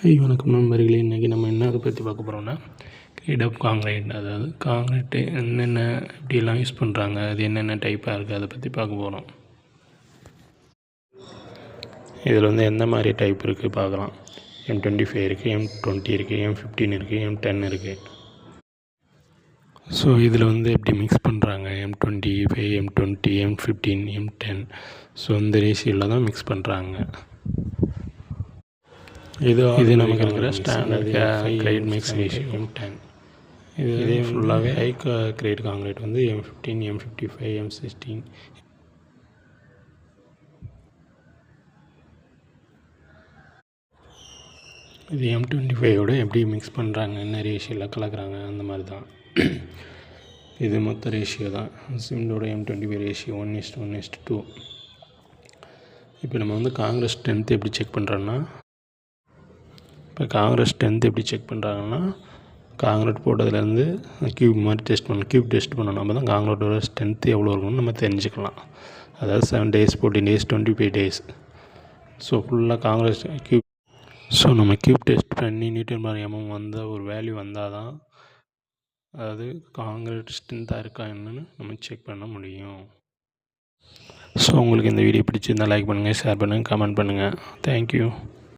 வணக்கம் நண்பர்களே. இன்றைக்கி நம்ம என்ன அதை பற்றி பார்க்க போகிறோம்னா, கிரேட் ஆஃப் காங்க்ரீட், அதாவது காங்க்ரீட்டு என்னென்ன எப்படியெல்லாம் யூஸ் பண்ணுறாங்க, அது என்னென்ன டைப்பாக இருக்குது, அதை பற்றி பார்க்க போகிறோம். இதில் எந்த மாதிரி டைப் இருக்குது பார்க்கலாம். M25 இருக்குது, M20 இருக்குது, M15 இருக்குது, M10 இருக்குது. ஸோ இதில் எப்படி மிக்ஸ் பண்ணுறாங்க, M25, M20, M15, M10. So இந்த ரேஷியோவில் தான் மிக்ஸ் பண்ணுறாங்க. இது நமக்கு இருக்கிற standard great mix ratio M10. இதே ஃபுல்லாகவே high grade concrete M15, M55, M16. இது M25 எப்படி மிக்ஸ் பண்ணுறாங்க, என்ன ரேஷியோவில் கலக்கிறாங்க, அந்த மாதிரி தான். இது மொத்த ரேஷியோ தான். சிமெண்டோட M25 ரேஷியோ 1:1:2. இப்போ நம்ம காங்கிரஸ் ஸ்ட்ரென்த் எப்படி செக் பண்ணுறோன்னா, இப்போ காங்கிரஸ் ஸ்ட்ரென்த் எப்படி செக் பண்ணுறாங்கன்னா, காங்கிரீட் போட்டதுலேருந்து கியூப் மாதிரி டெஸ்ட் பண்ணணும். நம்ம தான் காங்கிரீட்டோட ஸ்ட்ரென்த்து எவ்வளோ இருக்குன்னு நம்ம தெரிஞ்சுக்கலாம். அதாவது 7 days, 14 days, 25 days. ஸோ ஃபுல்லாக காங்கிரஸ் கியூப். ஸோ நம்ம கியூப் டெஸ்ட் பண்ணி Nm வந்தால் ஒரு வேல்யூ வந்தால் தான், அதாவது காங்கிரீட் ஸ்ட்ரென்த்தாக இருக்கா என்னன்னு நம்ம செக் பண்ண முடியும். ஸோ உங்களுக்கு இந்த வீடியோ பிடிச்சிருந்தால் லைக் பண்ணுங்கள், ஷேர் பண்ணுங்கள், கமெண்ட் பண்ணுங்கள். தேங்க்யூ.